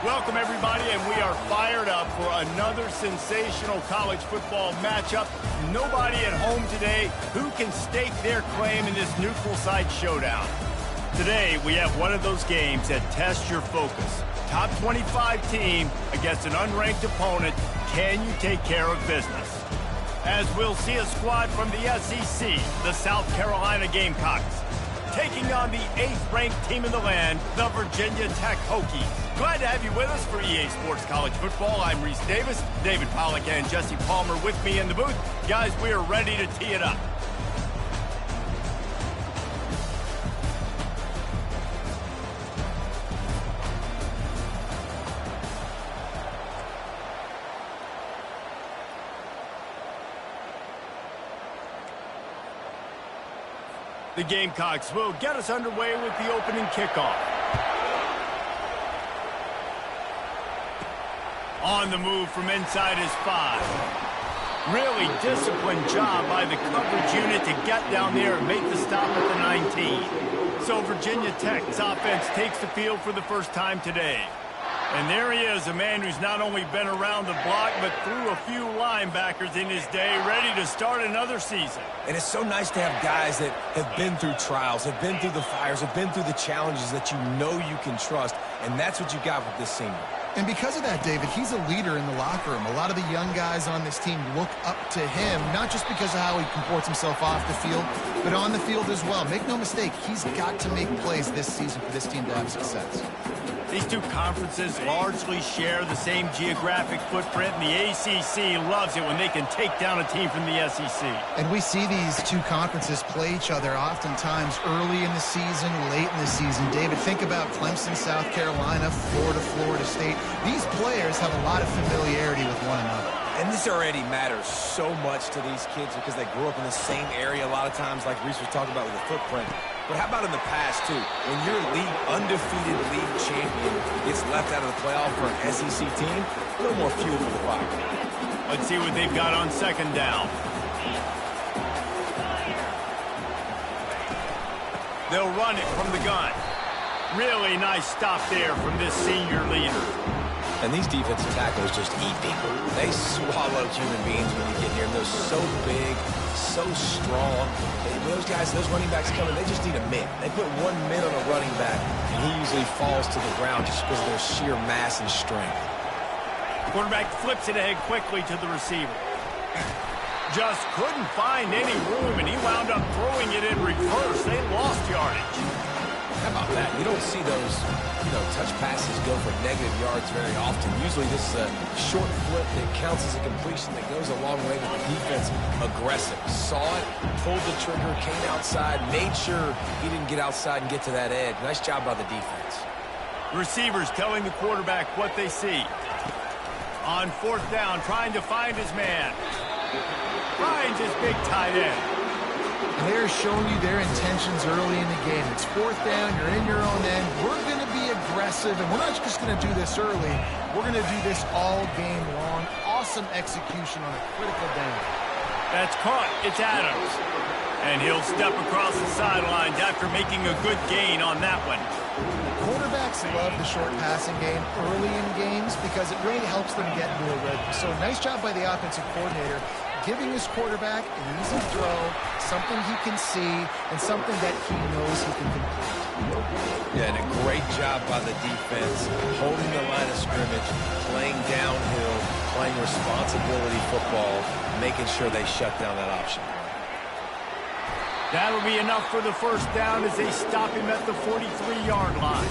Welcome, everybody, and we are fired up for another sensational college football matchup. Nobody at home today who can stake their claim in this neutral site showdown. Today, we have one of those games that tests your focus. Top 25 team against an unranked opponent. Can you take care of business? As we'll see a squad from the SEC, the South Carolina Gamecocks, taking on the 8th-ranked team in the land, the Virginia Tech Hokies. Glad to have you with us for EA Sports College Football. I'm Reese Davis, David Pollack and Jesse Palmer with me in the booth. Guys, we are ready to tee it up. The Gamecocks will get us underway with the opening kickoff. On the move from inside his 5. Really disciplined job by the coverage unit to get down there and make the stop at the 19. So Virginia Tech's offense takes the field for the first time today. And there he is, a man who's not only been around the block, but threw a few linebackers in his day, ready to start another season. And it's so nice to have guys that have been through trials, have been through the fires, have been through the challenges that you know you can trust. And that's what you got with this senior. And because of that, David, he's a leader in the locker room. A lot of the young guys on this team look up to him, not just because of how he comports himself off the field, but on the field as well. Make no mistake, he's got to make plays this season for this team to have success. These two conferences largely share the same geographic footprint, and the ACC loves it when they can take down a team from the SEC. And we see these two conferences play each other oftentimes early in the season, late in the season. David, think about Clemson, South Carolina, Florida State. These players have a lot of familiarity with one another. And this already matters so much to these kids because they grew up in the same area a lot of times, like Reese was talking about with the footprint. But how about in the past, too? When your undefeated league champion gets left out of the playoff for an SEC team, a little more fuel for the fire. Let's see what they've got on second down. They'll run it from the gun. Really nice stop there from this senior leader. And these defensive tackles just eat people. They swallow human beings when you get near them. They're so big, so strong. Those guys, those running backs coming, they just need a mid. They put 1 mid on a running back, and he usually falls to the ground just because of their sheer mass and strength. Quarterback flips it ahead quickly to the receiver. Just couldn't find any room, and he wound up throwing it in reverse. They lost yardage. How about that? You don't see those, touch passes go for negative yards very often. Usually this is a short flip that counts as a completion that goes a long way to the defense. Aggressive. Saw it, pulled the trigger, came outside, made sure he didn't get outside and get to that edge. Nice job by the defense. Receivers telling the quarterback what they see. On fourth down, trying to find his man. Finds his big tight end. And they're showing you their intentions early in the game. It's fourth down, you're in your own end. We're going to be aggressive, and we're not just going to do this early. We're going to do this all game long. Awesome execution on a critical down. That's caught. It's Adams. And he'll step across the sidelines after making a good gain on that one. Quarterbacks love the short passing game early in games because it really helps them get into a rhythm. So nice job by the offensive coordinator, giving his quarterback an easy throw, something he can see, and something that he knows he can complete. Yeah, and a great job by the defense, holding the line of scrimmage, playing downhill, playing responsibility football, making sure they shut down that option. That'll be enough for the first down as they stop him at the 43-yard line.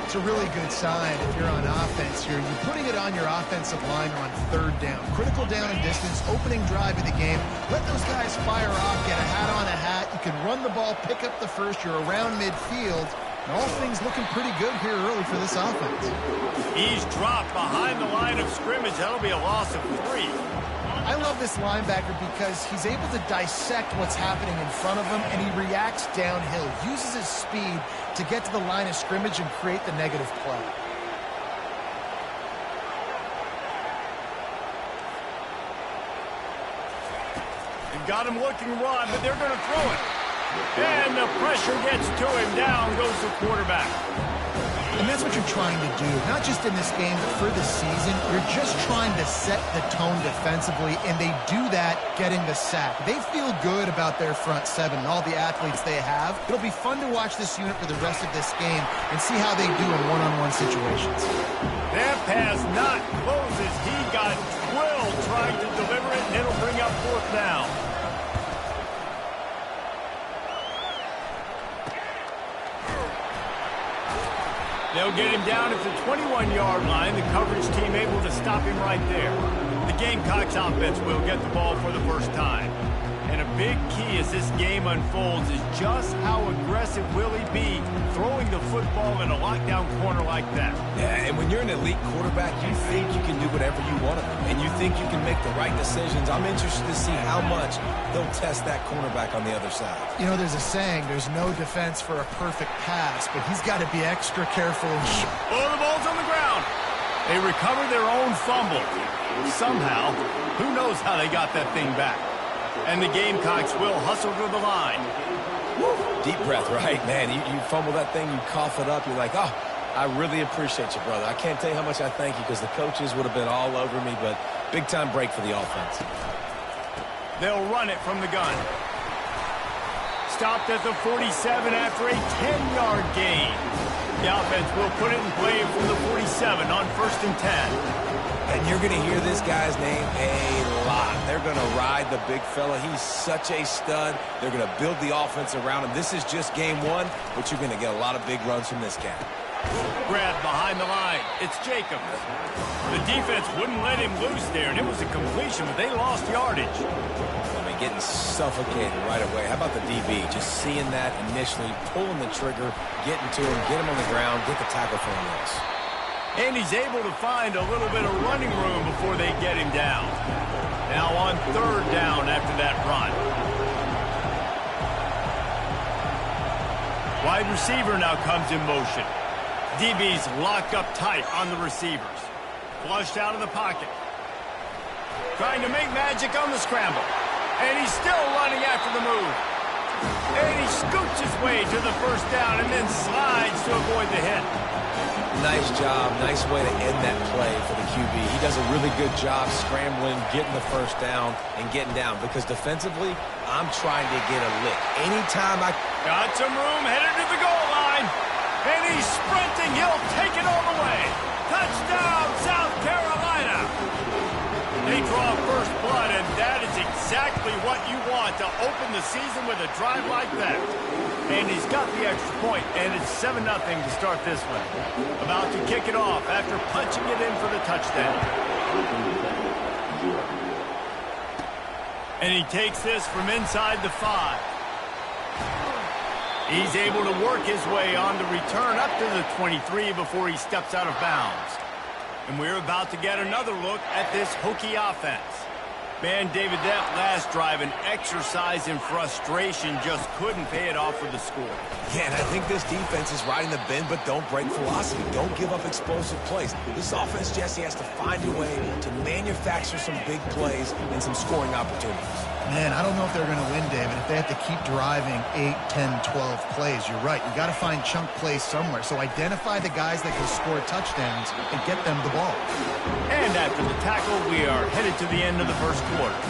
It's a really good sign if you're on offense here. You're putting it on your offensive line on third down. Critical down and distance, opening drive of the game. Let those guys fire off, get a hat on a hat. You can run the ball, pick up the first. You're around midfield. And all things looking pretty good here early for this offense. He's dropped behind the line of scrimmage. That'll be a loss of 3. I love this linebacker because he's able to dissect what's happening in front of him, and he reacts downhill, uses his speed to get to the line of scrimmage and create the negative play. They've got him looking run, but they're going to throw it. And the pressure gets to him. Down goes the quarterback. And that's what you're trying to do, not just in this game, but for the season. You're just trying to set the tone defensively, and they do that getting the sack. They feel good about their front seven and all the athletes they have. It'll be fun to watch this unit for the rest of this game and see how they do in one-on-one situations. That pass not closes. He got drilled trying to deliver it, and it'll bring up 4th down. They'll get him down at the 21-yard line. The coverage team able to stop him right there. The Gamecocks offense will get the ball for the first time. And a big key as this game unfolds is just how aggressive will he be throwing the football in a lockdown corner like that. Yeah, and when you're an elite quarterback, you think you can do whatever you want to do, and you think you can make the right decisions. I'm interested to see how much they'll test that cornerback on the other side. You know, there's a saying, there's no defense for a perfect pass, but he's got to be extra careful. Oh, the ball's on the ground. They recover their own fumble. Somehow, who knows how they got that thing back. And the Gamecocks will hustle to the line. Woo. Deep breath, right? Man, you fumble that thing, you cough it up, you're like, oh, I really appreciate you, brother. I can't tell you how much I thank you because the coaches would have been all over me, but big-time break for the offense. They'll run it from the gun. Stopped at the 47 after a 10-yard gain. The offense will put it in play from the 47 on 1st and 10. And you're going to hear this guy's name a lot. They're going to ride the big fella. He's such a stud. They're going to build the offense around him. This is just game 1, but you're going to get a lot of big runs from this cat. Grab behind the line. It's Jacobs. The defense wouldn't let him loose there, and it was a completion, but they lost yardage. I mean, getting suffocated right away. How about the DB? Just seeing that initially, pulling the trigger, getting to him, get him on the ground, get the tackle for a loss. And he's able to find a little bit of running room before they get him down. Now on 3rd down after that run. Wide receiver now comes in motion. DB's locked up tight on the receivers. Flushed out of the pocket. Trying to make magic on the scramble. And he's still running after the move. And he scoots his way to the 1st down and then slides to avoid the hit. Nice job. Nice way to end that play for the QB. He does a really good job scrambling, getting the 1st down, and getting down. Because defensively, I'm trying to get a lick. Anytime I... Got some room, headed to the goal line. And he's sprinting. He'll take it all the way. Touchdown, South Carolina. They draw first blood, and that is exactly what you want to open the season with a drive like that. And he's got the extra point, and it's 7-0 to start this one. About to kick it off after punching it in for the touchdown. And he takes this from inside the 5. He's able to work his way on the return up to the 23 before he steps out of bounds. And we're about to get another look at this Hokie offense. Man, David, that last drive, an exercise in frustration, just couldn't pay it off for the score. Yeah, and I think this defense is riding the bend, but don't break philosophy. Don't give up explosive plays. This offense, Jesse, has to find a way to manufacture some big plays and some scoring opportunities. Man, I don't know if they're going to win, David, if they have to keep driving 8, 10, 12 plays. You're right. You got to find chunk plays somewhere. So identify the guys that can score touchdowns and get them the ball. And after the tackle, we are headed to the end of the 1st quarter.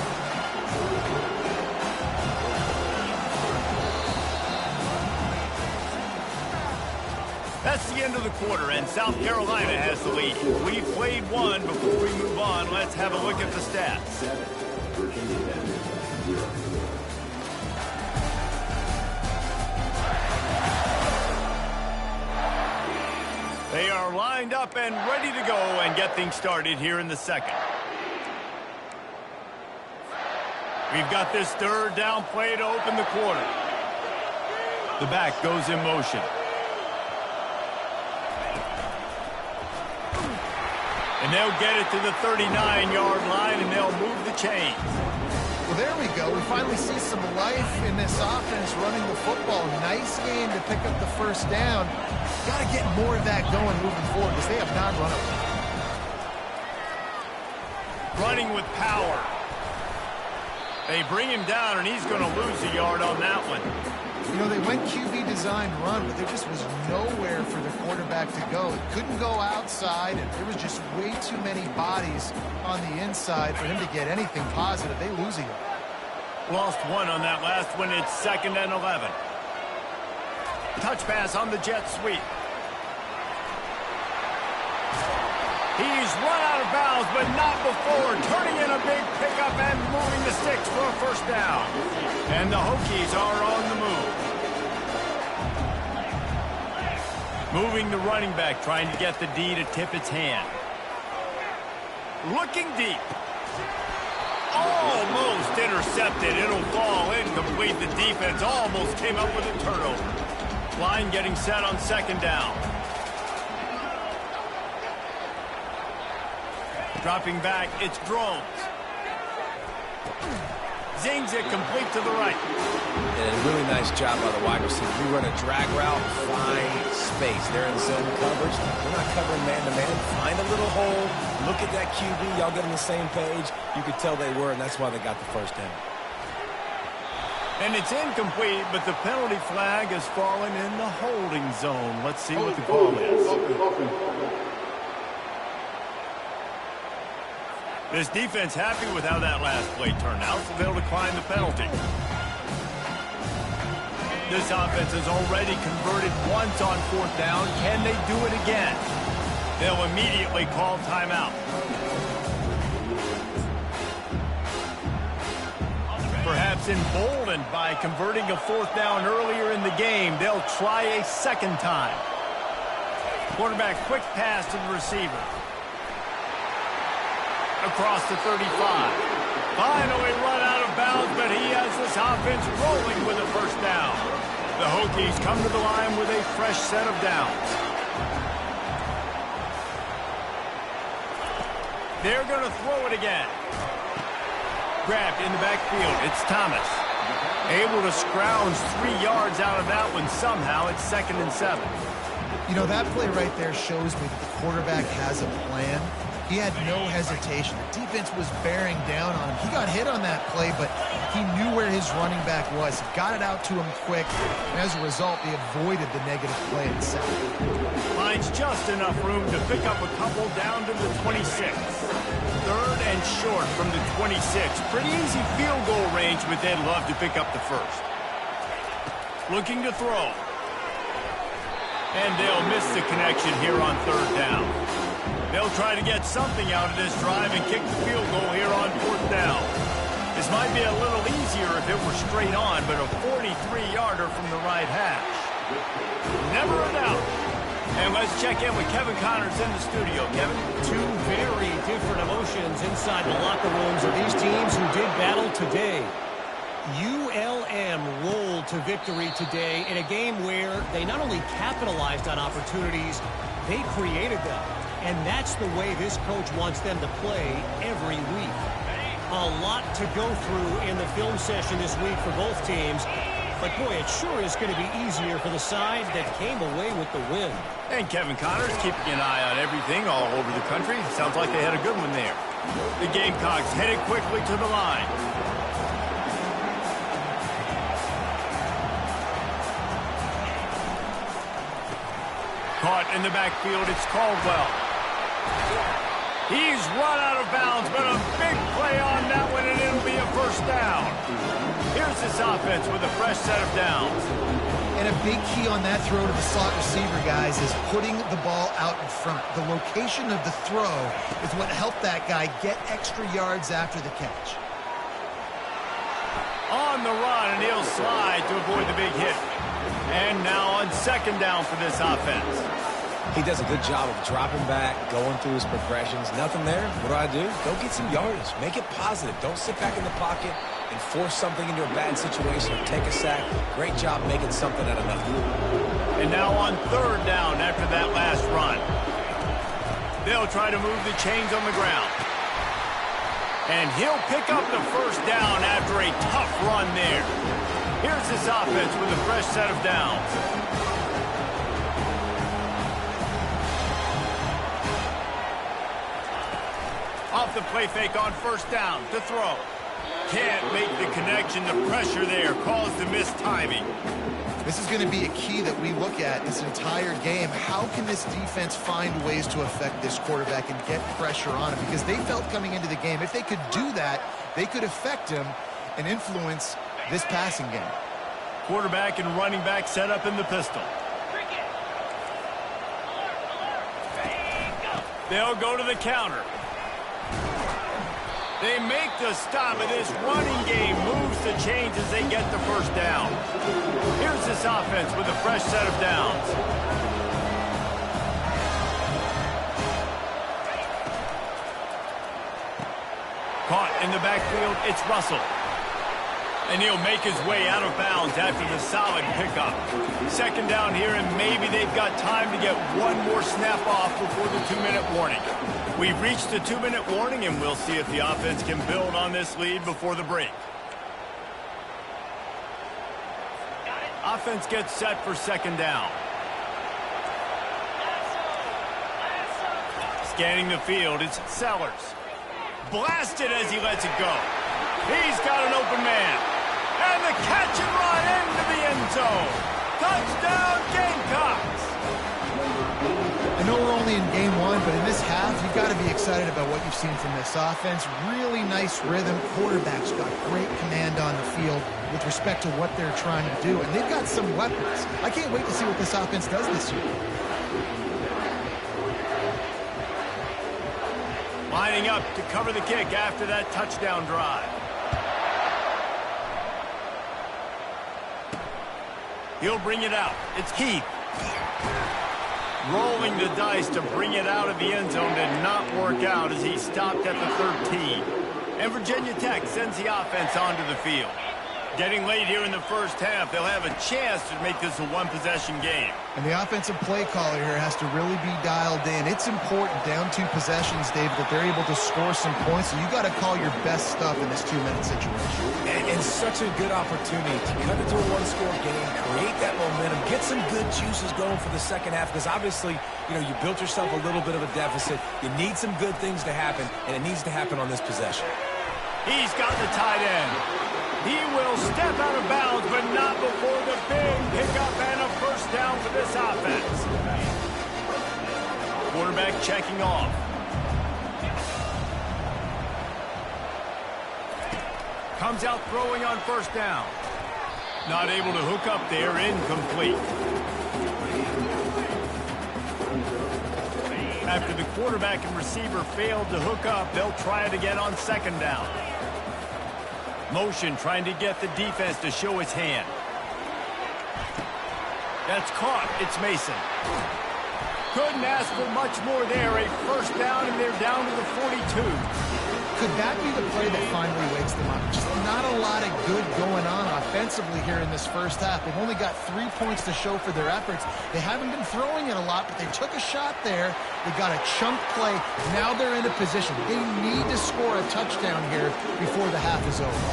That's the end of the quarter, and South Carolina has the lead. We've played one. Before we move on, let's have a look at the stats. They are lined up and ready to go and get things started here in the 2nd. We've got this 3rd down play to open the quarter. The back goes in motion. And they'll get it to the 39-yard line, and they'll move the chains. Well, there we go. We finally see some life in this offense running the football. Nice game to pick up the 1st down. Got to get more of that going moving forward because they have not run it. Running with power. They bring him down, and he's going to lose a yard on that one. You know, they went QB designed run, but there just was nowhere for the quarterback to go. It couldn't go outside, and there was just way too many bodies on the inside for him to get anything positive. They lose a yard. Lost one on that last one. It's 2nd and 11. Touch pass on the jet sweep. He's run out of bounds, but not before turning in a big pickup and moving the sticks for a first down. And the Hokies are on the move. Moving the running back, trying to get the D to tip its hand. Looking deep. Almost intercepted. It'll fall incomplete. The defense almost came up with a turnover. Line getting set on 2nd down. Dropping back, it's Drones. Zings it complete to the right. And a really nice job by the wide receiver. We run a drag route, find space. They're in zone coverage. We're not covering man-to-man. Find a little hole. Look at that QB. Y'all get on the same page. You could tell they were, and that's why they got the first down. And it's incomplete, but the penalty flag has fallen in the holding zone. Let's see what the call is. This defense happy with how that last play turned out, so they'll decline the penalty. This offense has already converted once on 4th down. Can they do it again? They'll immediately call timeout. Perhaps emboldened by converting a 4th down earlier in the game, they'll try a 2nd time. Quarterback quick pass to the receiver. Across the 35. Finally run out of bounds, but he has this offense rolling with a first down. The Hokies come to the line with a fresh set of downs. They're going to throw it again. Grabbed in the backfield. It's Thomas. Able to scrounge 3 yards out of that one somehow. It's 2nd and 7. You know, that play right there shows me that the quarterback has a plan. He had no hesitation. The defense was bearing down on him. He got hit on that play, but he knew where his running back was. He got it out to him quick, and as a result, they avoided the negative play in the second. Finds just enough room to pick up a couple down to the 26. 3rd and short from the 26. Pretty easy field goal range, but they'd love to pick up the first. Looking to throw. And they'll miss the connection here on 3rd down. They'll try to get something out of this drive and kick the field goal here on 4th down. This might be a little easier if it were straight on, but a 43-yarder from the right hash. Never a doubt. And let's check in with Kevin Connors in the studio. Kevin? Two very different emotions inside the locker rooms of these teams who did battle today. ULM rolled to victory today in a game where they not only capitalized on opportunities, they created them. And that's the way this coach wants them to play every week. A lot to go through in the film session this week for both teams. But, boy, it sure is going to be easier for the side that came away with the win. And Kevin Connors keeping an eye on everything all over the country. Sounds like they had a good one there. The Gamecocks headed quickly to the line. Caught in the backfield, it's Caldwell. He's run out of bounds, but a big play on that one, and it'll be a first down. Here's this offense with a fresh set of downs. And a big key on that throw to the slot receiver, guys, is putting the ball out in front. The location of the throw is what helped that guy get extra yards after the catch. On the run, and he'll slide to avoid the big hit. And now on 2nd down for this offense. He does a good job of dropping back, going through his progressions. Nothing there. What do? Go get some yardage. Make it positive. Don't sit back in the pocket and force something into a bad situation or take a sack. Great job making something out of nothing. And now on 3rd down after that last run. They'll try to move the chains on the ground. And he'll pick up the first down after a tough run there. Here's this offense with a fresh set of downs. Off the play fake on 1st down to throw. can't make the connection. The pressure there caused the missed timing. This is going to be a key that we look at this entire game. How can this defense find ways to affect this quarterback and get pressure on him? Because they felt coming into the game, if they could do that, they could affect him and influence this passing game. Quarterback and running back set up in the pistol. They'll go to the counter. They make the stop, and this running game moves the chains as they get the first down. Here's this offense with a fresh set of downs. Caught in the backfield, it's Russell. And he'll make his way out of bounds after the solid pickup. Second down here, and maybe they've got time to get one more snap off before the 2-minute warning. We've reached the 2-minute warning, and we'll see if the offense can build on this lead before the break. Offense gets set for second down. Scanning the field, it's Sellers. Blasted as he lets it go. He's got an open man. And the catch and run into the end zone. Touchdown, Gamecocks. I know we're only in game one, but in this half, you've got to be excited about what you've seen from this offense. Really nice rhythm. Quarterback's got great command on the field with respect to what they're trying to do. And they've got some weapons. I can't wait to see what this offense does this year. Lining up to cover the kick after that touchdown drive. He'll bring it out. It's Keith. Rolling the dice to bring it out of the end zone did not work out as he stopped at the 13. And Virginia Tech sends the offense onto the field. Getting late here in the first half, they'll have a chance to make this a one-possession game. And the offensive play caller here has to really be dialed in. It's important down 2 possessions, Dave, that they're able to score some points. So you got to call your best stuff in this 2-minute situation. And such a good opportunity to cut it to a one-score game, create that momentum, get some good juices going for the second half. Because obviously, you know, you built yourself a little bit of a deficit. You need some good things to happen, and it needs to happen on this possession. He's got the tight end. He will step out of bounds, but not before the big pickup and a first down for this offense. Quarterback checking off. Comes out throwing on first down. Not able to hook up there, incomplete. After the quarterback and receiver failed to hook up, they'll try it again on second down. Motion trying to get the defense to show its hand. That's caught. It's Mason. Couldn't ask for much more there. A first down, and they're down to the 42. Could that be the play that finally wakes them up? Just not a lot of good going on offensively here in this first half. They've only got 3 points to show for their efforts. They haven't been throwing it a lot, but they took a shot there. They got a chunk play. Now they're in a position. They need to score a touchdown here before the half is over.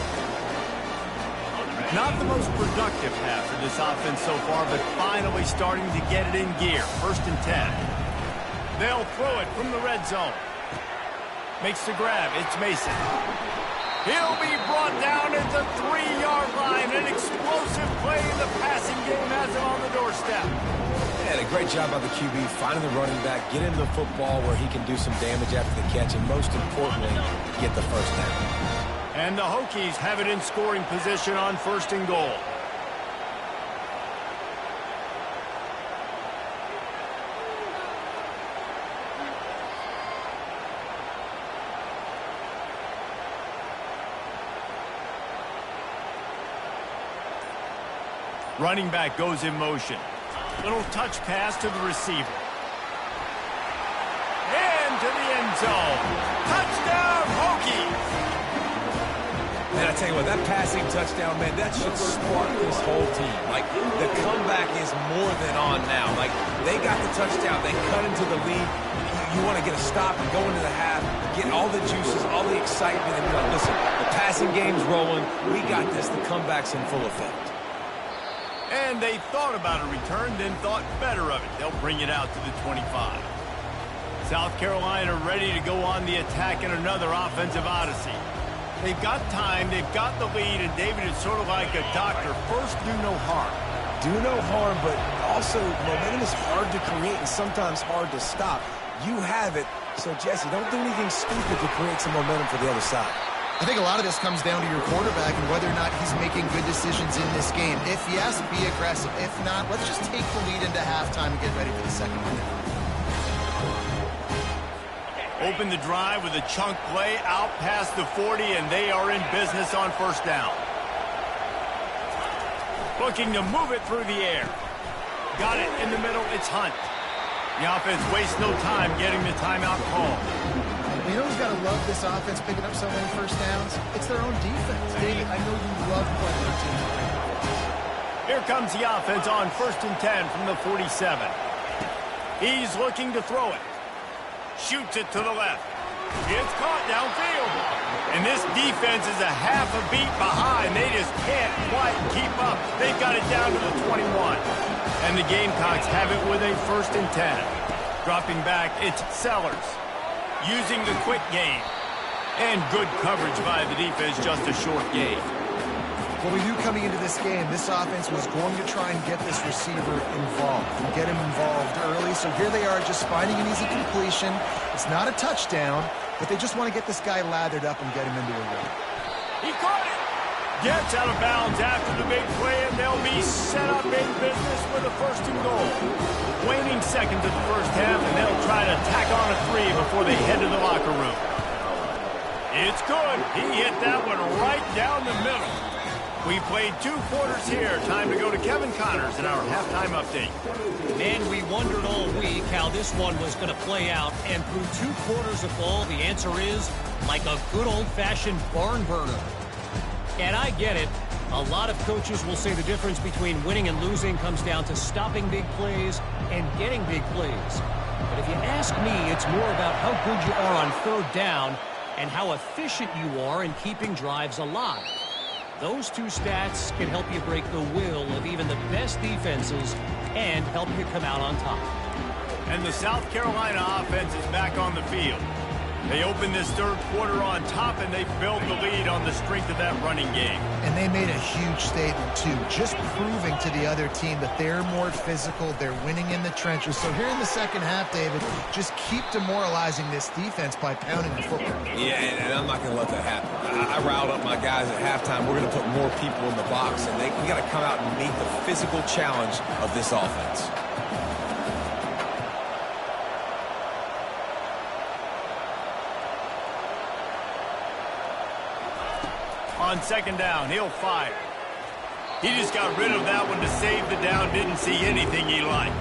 Not the most productive half for this offense so far, but finally starting to get it in gear. 1st and 10. They'll throw it from the red zone. Makes the grab. It's Mason. He'll be brought down at the 3-yard line. An explosive play. The passing game has him on the doorstep. And a great job by the QB finding the running back, get him the football where he can do some damage after the catch, and most importantly, get the first down. And the Hokies have it in scoring position on 1st and goal. Running back goes in motion. Little touch pass to the receiver. Into the end zone. Touchdown, Hokies! Man, I tell you what, that passing touchdown, man, that should spark this whole team. Like, the comeback is more than on now. Like, they got the touchdown. They cut into the lead. You want to get a stop and go into the half, get all the juices, all the excitement, and be like, listen, the passing game's rolling. We got this. The comeback's in full effect. And they thought about a return, then thought better of it. They'll bring it out to the 25. South Carolina ready to go on the attack in another offensive odyssey. They've got time, they've got the lead, and David is sort of like a doctor. First, do no harm. Do no harm, but also momentum is hard to create and sometimes hard to stop. You have it, so Jesse, don't do anything stupid to create some momentum for the other side. I think a lot of this comes down to your quarterback and whether or not he's making good decisions in this game. If yes, be aggressive. If not, let's just take the lead into halftime and get ready for the second half. Open the drive with a chunk play out past the 40, and they are in business on first down. Looking to move it through the air. Got it in the middle. It's Hunt. The offense wastes no time getting the timeout call. You know who's got to love this offense picking up so many first downs? It's their own defense. David, I know you love playing your team. Here comes the offense on 1st and 10 from the 47. He's looking to throw it. Shoots it to the left. It's caught downfield. And this defense is a half a beat behind. They just can't quite keep up. They've got it down to the 21. And the Gamecocks have it with a 1st and 10. Dropping back, it's Sellers. Using the quick game. And good coverage by the defense, just a short gain. Well, we knew coming into this game, this offense was going to try and get this receiver involved and get him involved early. So here they are just finding an easy completion. It's not a touchdown, but they just want to get this guy lathered up and get him into a run. He caught it. Gets out of bounds after the big play, and they'll be set up in business with a 1st and goal. Waning seconds of the first half, and they'll try to tack on a 3 before they head to the locker room. It's good. He hit that one right down the middle. We played 2 quarters here. Time to go to Kevin Connors in our halftime update. Man, we wondered all week how this one was going to play out. And through 2 quarters of ball, the answer is like a good old-fashioned barn burner. And I get it. A lot of coaches will say the difference between winning and losing comes down to stopping big plays and getting big plays. But if you ask me, it's more about how good you are on 3rd down and how efficient you are in keeping drives alive. Those 2 stats can help you break the will of even the best defenses and help you come out on top. And the South Carolina offense is back on the field. They open this 3rd quarter on top, and they build the lead on the strength of that running game. And they made a huge statement, too, just proving to the other team that they're more physical, they're winning in the trenches. So here in the second half, David, just keep demoralizing this defense by pounding the football. Yeah, and I'm not going to let that happen. I riled up my guys at halftime. We're going to put more people in the box, and we got to come out and meet the physical challenge of this offense. On 2nd down, he'll fire. He just got rid of that one to save the down. Didn't see anything he liked.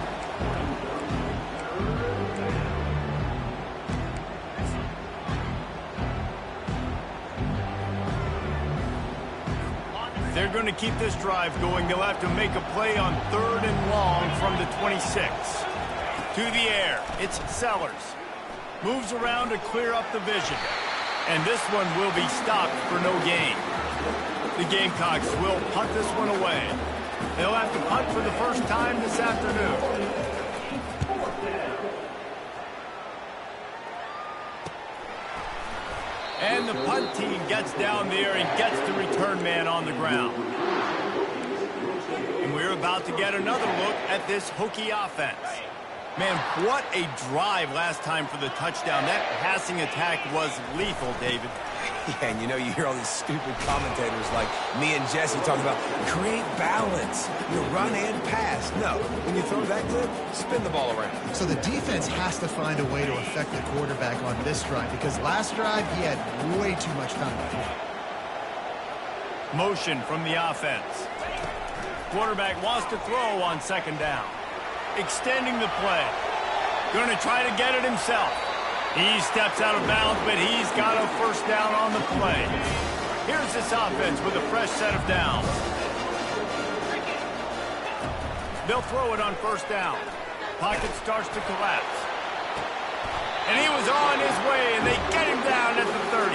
They're going to keep this drive going. They'll have to make a play on 3rd and long from the 26. To the air, it's Sellers. Moves around to clear up the vision. And this one will be stopped for no gain. The Gamecocks will punt this one away. They'll have to punt for the first time this afternoon. And the punt team gets down there and gets the return man on the ground. And we're about to get another look at this Hokie offense. Man, what a drive last time for the touchdown. That passing attack was lethal, David. Yeah, and you know, you hear all these stupid commentators like me and Jesse talking about create balance, you run and pass. No, when you throw that good, spin the ball around. So the defense has to find a way to affect the quarterback on this drive because last drive he had way too much time to throw. Motion from the offense. Quarterback wants to throw on 2nd down. Extending the play. Going to try to get it himself. He steps out of bounds, but he's got a 1st down on the play. Here's this offense with a fresh set of downs. They'll throw it on 1st down. Pocket starts to collapse. And he was on his way, and they get him down at the 30.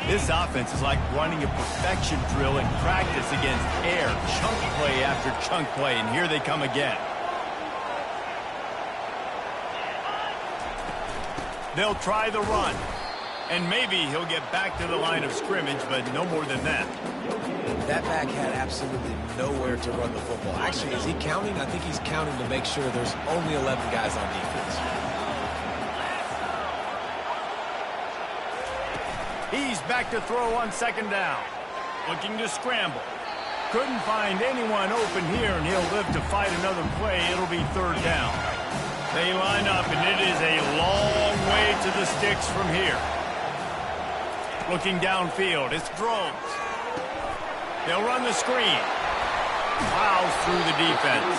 This offense is like running a perfection drill in practice against air, chunk play after chunk play, and here they come again. They'll try the run. And maybe he'll get back to the line of scrimmage, but no more than that. That back had absolutely nowhere to run the football. Actually, is he counting? I think he's counting to make sure there's only 11 guys on defense. He's back to throw on second down. Looking to scramble. Couldn't find anyone open here, and he'll live to fight another play. It'll be third down. They line up, and it is a long way to the sticks from here. Looking downfield, it's Drones. They'll run the screen. Plows through the defense.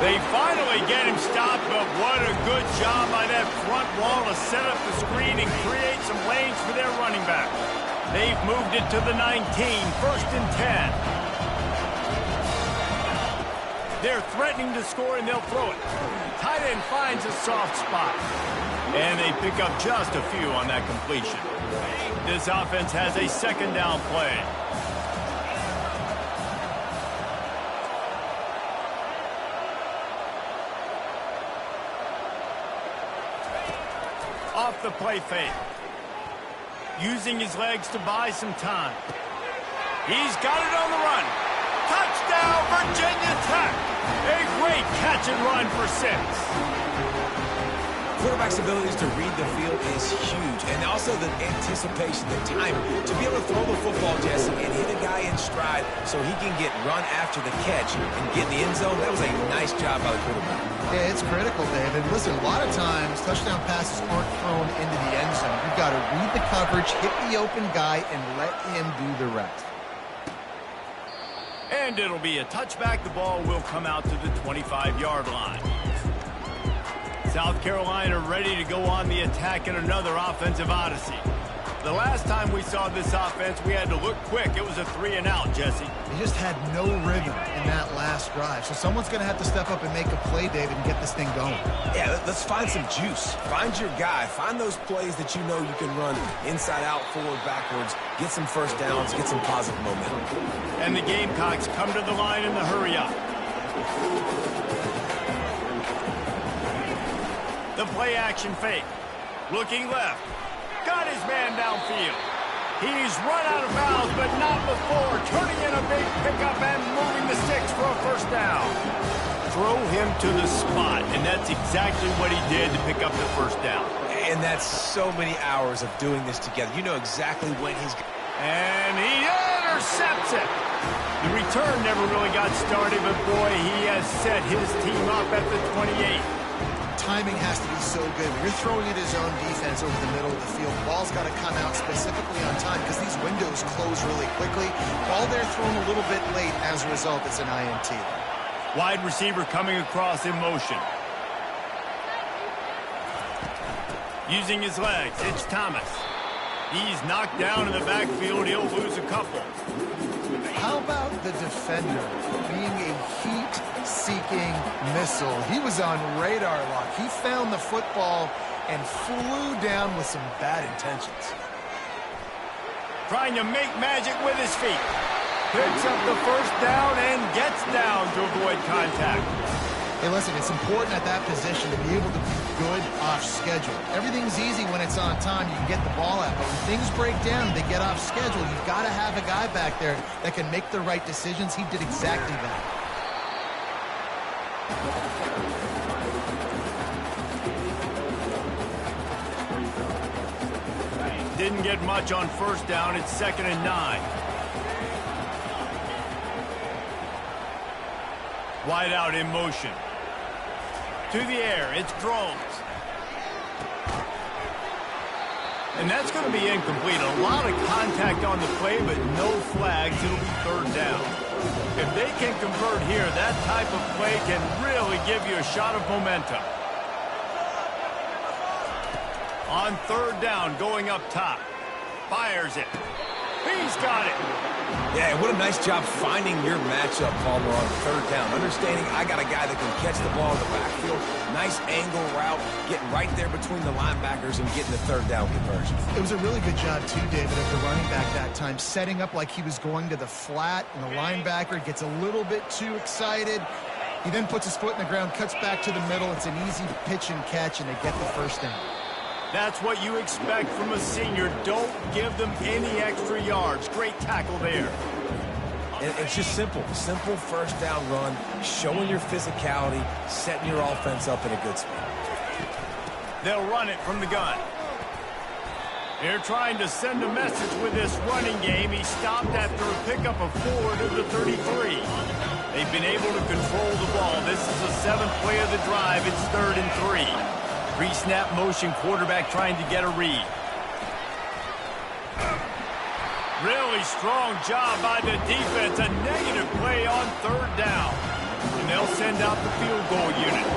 They finally get him stopped, but what a good job by that front wall to set up the screen and create some lanes for their running back. They've moved it to the 19, first and 10. They're threatening to score, and they'll throw it. Tight end finds a soft spot. And they pick up just a few on that completion. This offense has a second down play. Off the play fake. Using his legs to buy some time. He's got it on the run. Touchdown, Virginia Tech. A great catch and run for 6. Quarterback's abilities to read the field is huge, and also the anticipation, the time to be able to throw the football, Jesse, and hit a guy in stride so he can get run after the catch and get in the end zone. That was a nice job by the quarterback. Yeah, it's critical, David. Listen, a lot of times touchdown passes aren't thrown into the end zone. You've got to read the coverage, hit the open guy, and let him do the rest. And it'll be a touchback. The ball will come out to the 25-yard line. South Carolina ready to go on the attack in another offensive odyssey. The last time we saw this offense, we had to look quick. It was a 3-and-out, Jesse. They just had no rhythm in that last drive. So someone's going to have to step up and make a play, David, and get this thing going. Yeah, let's find some juice. Find your guy. Find those plays that you know you can run inside out, forward, backwards. Get some first downs. Get some positive momentum. And the Gamecocks come to the line in the hurry up. The play action fake. Looking left. Got his man downfield. He's run out of bounds, but not before. Turning in a big pickup and moving the sticks for a first down. Throw him to the spot, and that's exactly what he did to pick up the first down. And that's so many hours of doing this together. You know exactly when he's... And he intercepts it. The return never really got started, but boy, he has set his team up at the 28. Timing has to be so good. When you're throwing at his own defense over the middle of the field, the ball's got to come out specifically on time because these windows close really quickly. Ball there thrown a little bit late. As a result, it's an INT. Wide receiver coming across in motion. Using his legs, it's Thomas. He's knocked down in the backfield. He'll lose a couple. How about the defender being a heat-seeking missile? He was on radar lock. He found the football and flew down with some bad intentions. Trying to make magic with his feet. Picks up the first down and gets down to avoid contact. Hey, listen, it's important at that position to be able to be good off schedule. Everything's easy when it's on time. You can get the ball out. But when things break down, they get off schedule. You've got to have a guy back there that can make the right decisions. He did exactly that. Didn't get much on first down. It's 2nd and 9. Wide out in motion. To the air, it's Drones. And that's going to be incomplete. A lot of contact on the play, but no flags. It'll be third down. If they can convert here, that type of play can really give you a shot of momentum. On third down, going up top. Fires it. He's got it. Yeah, what a nice job finding your matchup, Palmer, on third down. Understanding I got a guy that can catch the ball in the backfield. Nice angle route, getting right there between the linebackers and getting the third down conversion. It was a really good job, too, David, of the running back that time, setting up like he was going to the flat, and the linebacker gets a little bit too excited. He then puts his foot in the ground, cuts back to the middle. It's an easy pitch and catch, and they get the first down. That's what you expect from a senior. Don't give them any extra yards. Great tackle there. And it's just simple. Simple first down run, showing your physicality, setting your offense up in a good spot. They'll run it from the gun. They're trying to send a message with this running game. He stopped after a pickup of 4 to the 33. They've been able to control the ball. This is the 7th play of the drive. It's 3rd and 3. Pre-snap motion, quarterback trying to get a read. Really strong job by the defense. A negative play on 3rd down. And they'll send out the field goal unit.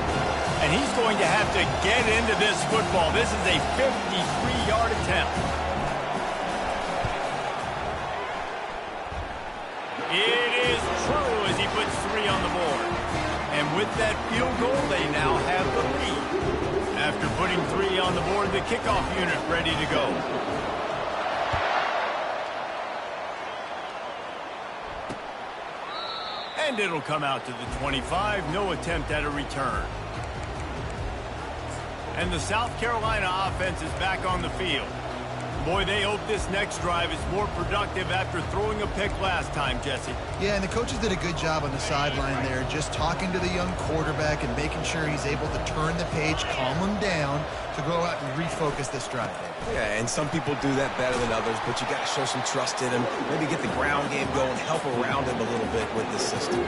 And he's going to have to get into this football. This is a 53-yard attempt. It is true as he puts 3 on the board. And with that field goal, they now have the lead. After putting 3 on the board, the kickoff unit ready to go. And it'll come out to the 25. No attempt at a return. And the South Carolina offense is back on the field. Boy, they hope this next drive is more productive after throwing a pick last time, Jesse. Yeah, and the coaches did a good job on the sideline there, just talking to the young quarterback and making sure he's able to turn the page, calm him down, to go out and refocus this drive. Yeah, and some people do that better than others, but you got to show some trust in him. Maybe get the ground game going, help around him a little bit with this system.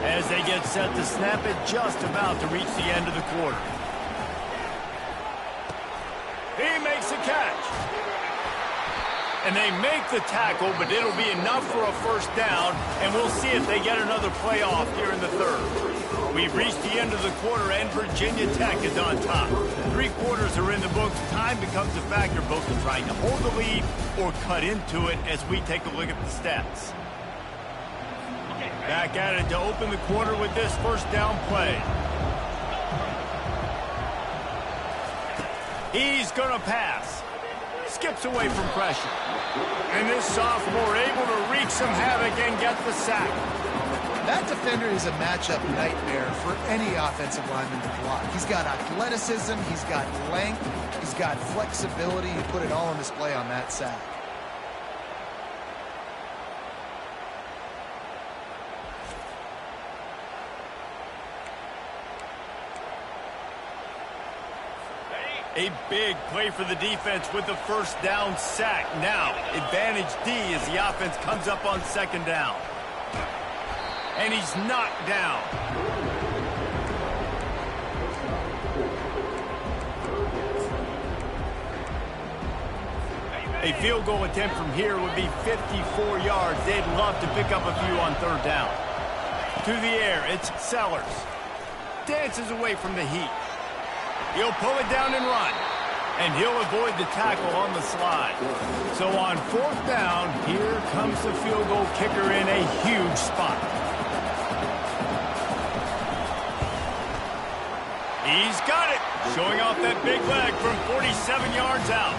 As they get set to snap it, just about to reach the end of the quarter. He makes a catch. And they make the tackle, but it'll be enough for a first down, and we'll see if they get another play off here in the 3rd. We've reached the end of the quarter, and Virginia Tech is on top. 3 quarters are in the books. Time becomes a factor, both in trying to hold the lead or cut into it as we take a look at the stats. Back at it to open the quarter with this first down play. He's going to pass. Skips away from pressure. And this sophomore able to wreak some havoc and get the sack. That defender is a matchup nightmare for any offensive lineman to block. He's got athleticism, he's got length, he's got flexibility. He put it all on display on that sack. A big play for the defense with the first down sack. Now, advantage D as the offense comes up on 2nd down. And he's knocked down. A field goal attempt from here would be 54 yards. They'd love to pick up a few on 3rd down. To the air, it's Sellers. Dances away from the heat. He'll pull it down and run. And he'll avoid the tackle on the slide. So on 4th down, here comes the field goal kicker in a huge spot. He's got it. Showing off that big leg from 47 yards out.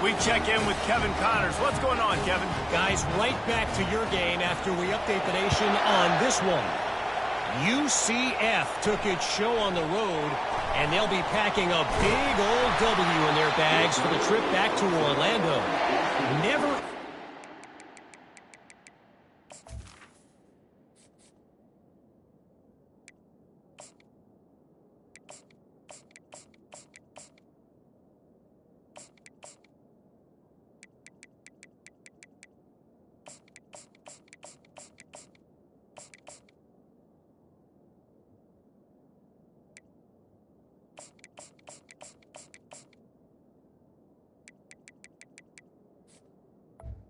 We check in with Kevin Connors. What's going on, Kevin? Guys, right back to your game after we update the nation on this one. UCF took its show on the road, and they'll be packing a big old W in their bags for the trip back to Orlando. Never...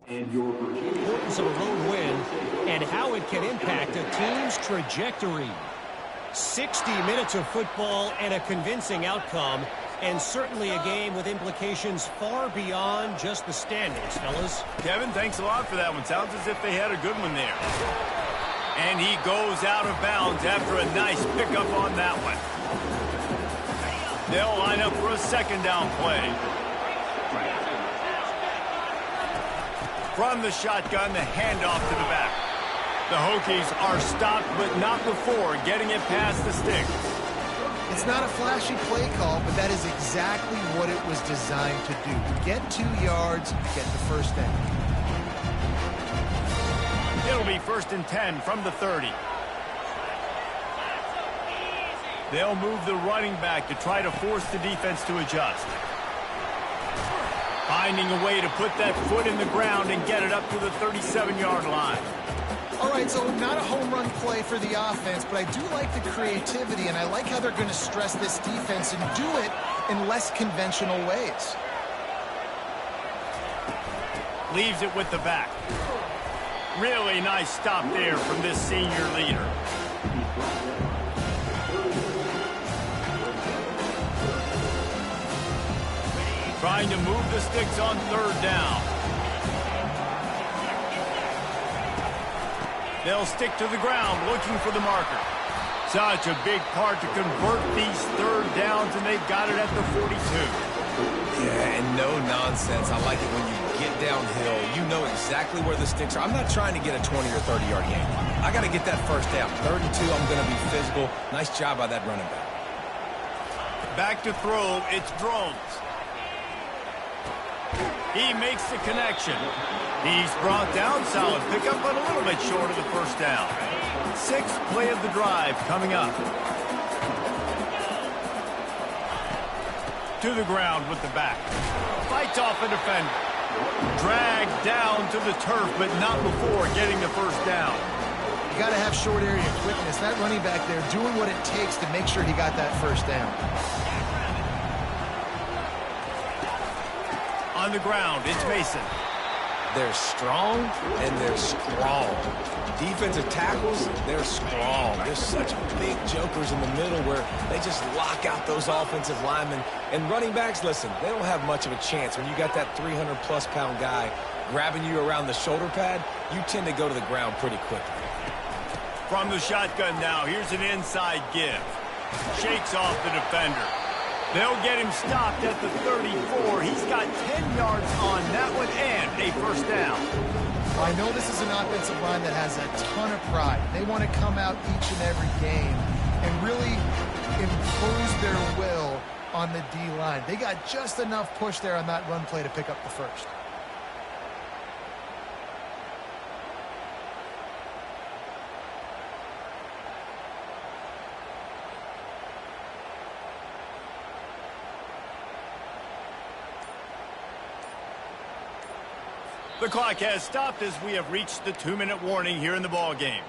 importance of a road win and how it can impact a team's trajectory. 60 minutes of football and a convincing outcome, and certainly a game with implications far beyond just the standings, fellas. Kevin, thanks a lot for that one. Sounds as if they had a good one there. And he goes out of bounds after a nice pickup on that one. They'll line up for a 2nd down play. From the shotgun, the handoff to the back. The Hokies are stopped, but not before getting it past the sticks. It It's not a flashy play call, but that is exactly what it was designed to do. Get 2 yards, get the first down. It'll be 1st and 10 from the 30. They'll move the running back to try to force the defense to adjust. Finding a way to put that foot in the ground and get it up to the 37-yard line. All right, so not a home run play for the offense, but I do like the creativity, and I like how they're going to stress this defense and do it in less conventional ways. Leaves it with the back. Really nice stop there from this senior leader. Trying to move the sticks on 3rd down. They'll stick to the ground looking for the marker. Such a big part to convert these 3rd downs, and they've got it at the 42. Yeah, and no nonsense. I like it when you get downhill. You know exactly where the sticks are. I'm not trying to get a 20 or 30-yard gain. I got to get that 1st down. 32, I'm going to be physical. Nice job by that running back. Back to throw, it's Drones. He makes the connection. He's brought down, solid pickup, but a little bit short of the 1st down. 6th play of the drive coming up. To the ground with the back. Fights off a defender. Dragged down to the turf, but not before getting the 1st down. You got to have short area quickness. That running back there doing what it takes to make sure he got that 1st down. On the ground, it's Mason. They're strong, and they're strong. Defensive tackles, they're strong. They're such big jokers in the middle where they just lock out those offensive linemen. And running backs, listen, they don't have much of a chance. When you got that 300-plus pound guy grabbing you around the shoulder pad, you tend to go to the ground pretty quickly. From the shotgun now, here's an inside give. Shakes off the defender. They'll get him stopped at the 34. He's got 10 yards on that one and a 1st down. I know this is an offensive line that has a ton of pride. They want to come out each and every game and really impose their will on the D-line. They got just enough push there on that run play to pick up the 1st. The clock has stopped as we have reached the 2-minute warning here in the ball game.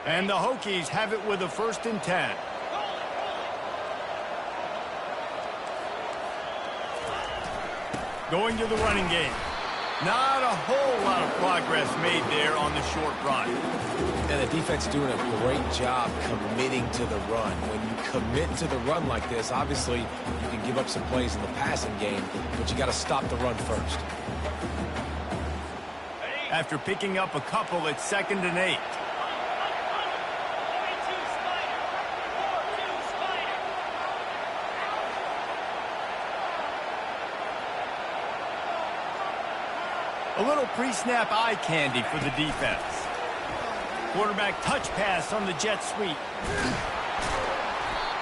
And the Hokies have it with a 1st and 10. Going to the running game. Not a whole lot of progress made there on the short run. And the defense doing a great job committing to the run. When you commit to the run like this, obviously you can give up some plays in the passing game, but you got to stop the run first. After picking up a couple, it's 2nd and 8. A little pre-snap eye candy for the defense. Quarterback touch pass on the jet sweep.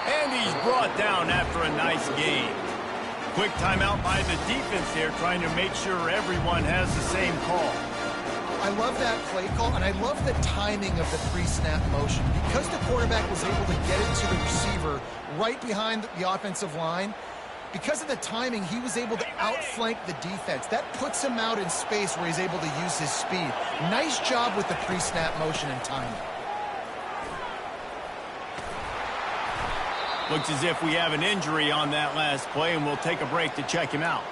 And he's brought down after a nice gain. Quick timeout by the defense there, trying to make sure everyone has the same call. I love that play call, and I love the timing of the pre-snap motion. Because the quarterback was able to get it to the receiver right behind the offensive line, because of the timing, he was able to outflank the defense. That puts him out in space where he's able to use his speed. Nice job with the pre-snap motion and timing. Looks as if we have an injury on that last play, and we'll take a break to check him out.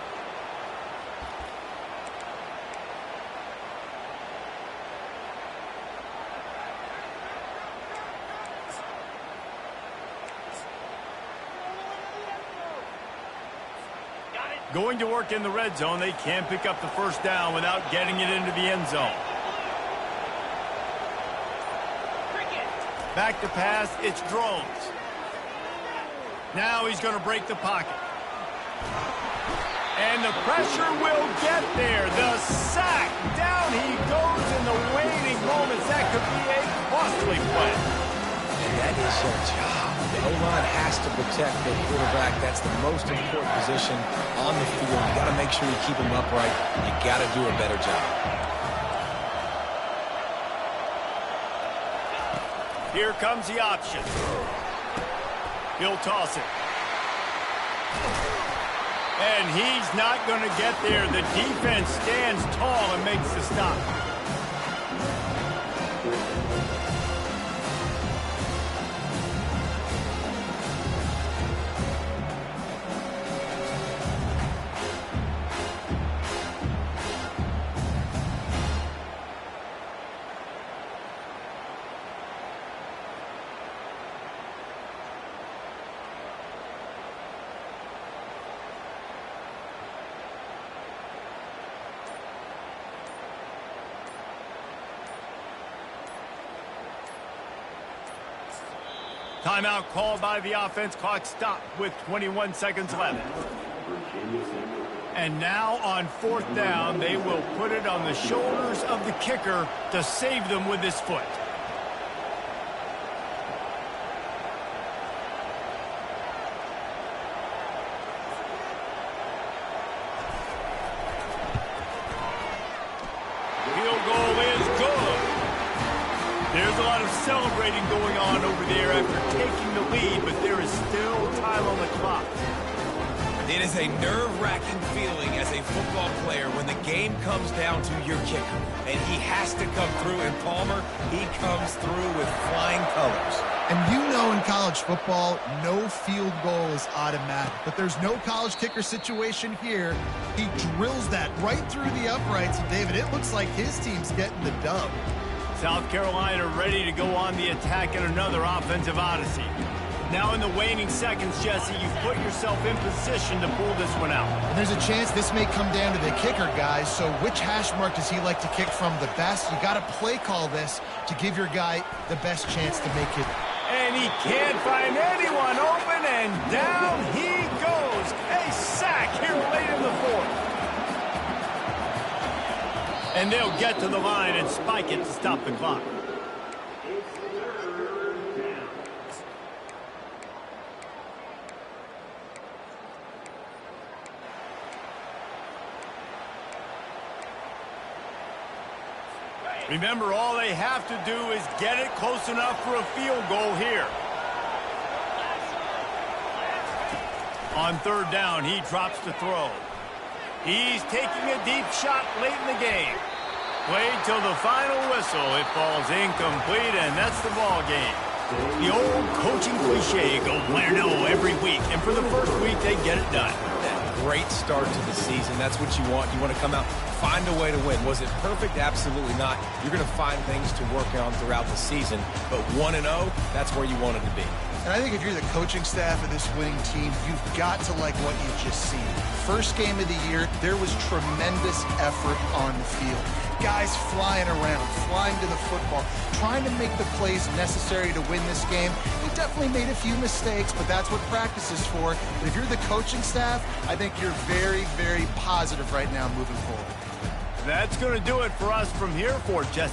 Going to work in the red zone. They can't pick up the 1st down without getting it into the end zone. Back to pass, it's drones. Now he's going to break the pocket. And the pressure will get there. The sack. Down he goes in the waiting moments. That could be a costly play. And that is your job. The O-line has to protect their quarterback. That's the most important position on the field. You got to make sure you keep him upright. You got to do a better job. Here comes the option. He'll toss it. And he's not going to get there. The defense stands tall and makes the stop. Timeout called by the offense. Clock stopped with 21 seconds left. And now on 4th down, they will put it on the shoulders of the kicker to save them with his foot. Field goal is good. There's a lot of celebrating going on over there after taking the lead, but there is still time on the clock. It is a nerve-wracking feeling as a football player when the game comes down to your kicker. And he has to come through, and Palmer, he comes through with flying colors. And you know in college football, no field goal is automatic. But there's no college kicker situation here. He drills that right through the uprights. And David, it looks like his team's getting the dub. South Carolina ready to go on the attack in another offensive odyssey. Now in the waning seconds, Jesse, you've put yourself in position to pull this one out. And there's a chance this may come down to the kicker, guys. So which hash mark does he like to kick from the best? You got to play call this to give your guy the best chance to make it. And he can't find anyone open, and down he goes. A sack here late in the 4th. And they'll get to the line and spike it to stop the clock. Remember, all they have to do is get it close enough for a field goal here. On 3rd down, he drops to throw. He's taking a deep shot late in the game. Played till the final whistle. It falls incomplete, and that's the ball game. The old coaching cliche, go win or no every week. And for the first week, they get it done. Great start to the season. That's what you want. You want to come out, find a way to win. Was it perfect? Absolutely not. You're going to find things to work on throughout the season. But 1-0, that's where you want it to be. And I think if you're the coaching staff of this winning team, you've got to like what you've just seen. First game of the year, there was tremendous effort on the field. Guys flying around, flying to the football, trying to make the plays necessary to win this game. They definitely made a few mistakes, but that's what practice is for. But if you're the coaching staff, I think you're very, very positive right now moving forward. That's going to do it for us from here for Jesse